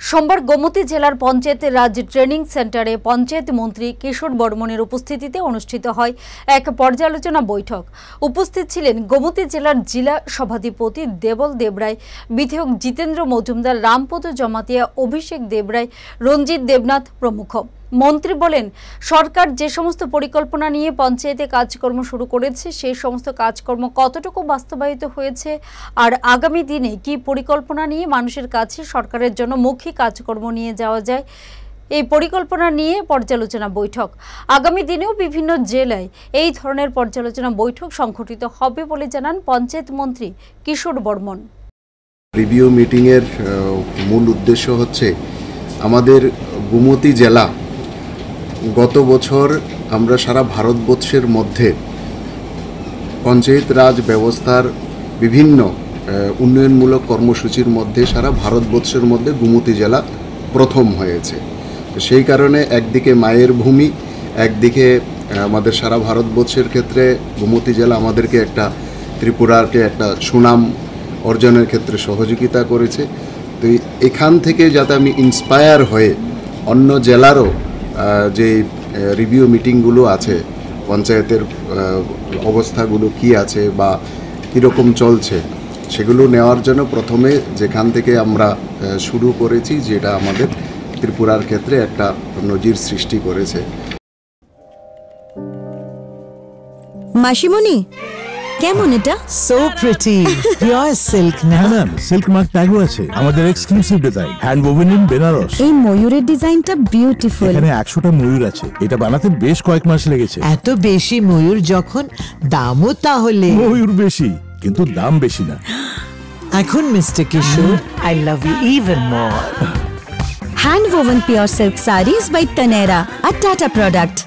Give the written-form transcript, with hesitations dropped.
সোমবার গোমতী জেলার পঞ্চায়েত রাজ ট্রেনিং সেন্টারে পঞ্চায়েত মন্ত্রী কিশোর বর্মনের উপস্থিতিতে অনুষ্ঠিত হয় এক পর্যালোচনা বৈঠক। উপস্থিত ছিলেন গোমতী জেলার জেলা সভাধিপতি দেবল দেবরায়, বিধায়ক জিতেন্দ্র মজুমদার, রামপদ জমাতিয়া, অভিষেক দেবরায়, রঞ্জিত দেবনাথ প্রমুখ। মন্ত্রী বলেন, সরকার যে সমস্ত পরিকল্পনা নিয়ে পঞ্চায়েতে কাজকর্ম শুরু করেছে সেই সমস্ত কাজকর্ম কতটুকু বাস্তবায়িত হয়েছে আর আগামী দিনে কি পরিকল্পনা নিয়ে মানুষের কাছে সরকারের জন্য মুখী কাজকর্ম নিয়ে যাওয়া যায়, এই পরিকল্পনা নিয়ে পর্যালোচনা বৈঠক। আগামী দিনেও বিভিন্ন জেলায় এই ধরনের পর্যালোচনা বৈঠক সংঘটিত হবে বলে জানান পঞ্চায়েত মন্ত্রী কিশোর বর্মন। রিভিউ মিটিং এর মূল উদ্দেশ্য হচ্ছে আমাদের গোমতী জেলা গত বছর আমরা সারা ভারতবর্ষের মধ্যে পঞ্চায়েত রাজ ব্যবস্থার বিভিন্ন উন্নয়নমূলক কর্মসূচির মধ্যে সারা ভারতবর্ষের মধ্যে গোমতী জেলা প্রথম হয়েছে। সেই কারণে একদিকে মায়ের ভূমি, একদিকে আমাদের সারা ভারতবর্ষের ক্ষেত্রে গোমতী জেলা আমাদেরকে ত্রিপুরাকে একটা সুনাম অর্জনের ক্ষেত্রে সহযোগিতা করেছে। তো এখান থেকে যাতে আমি ইন্সপায়ার হয়ে অন্য জেলারও যে রিভিউ মিটিংগুলো আছে, পঞ্চায়েতের অবস্থাগুলো কি আছে বা কীরকম চলছে, সেগুলো নেওয়ার জন্য প্রথমে যেখান থেকে আমরা শুরু করেছি, যেটা আমাদের ত্রিপুরার ক্ষেত্রে একটা নজির সৃষ্টি করেছে। মাসিমণি, কেমন এটা? সো প্রিটি, পিওর সিল্ক না? ম্যাম, সিল্ক মার্ক ট্যাগও আছে। আমাদের exclusive design, hand woven in Benaras. এই ময়ূরের ডিজাইনটা বিউটিফুল। এখানে 100টা ময়ূর আছে। এটা বানাতে বেশ কয়েক মাস লেগেছে। এত বেশি ময়ূর যখন, দামও তাহলে? ময়ূর বেশি, কিন্তু দাম বেশি না। এখন mister Kishore, I love you even more. Hand woven pure silk sarees by Tanera, a Tata product.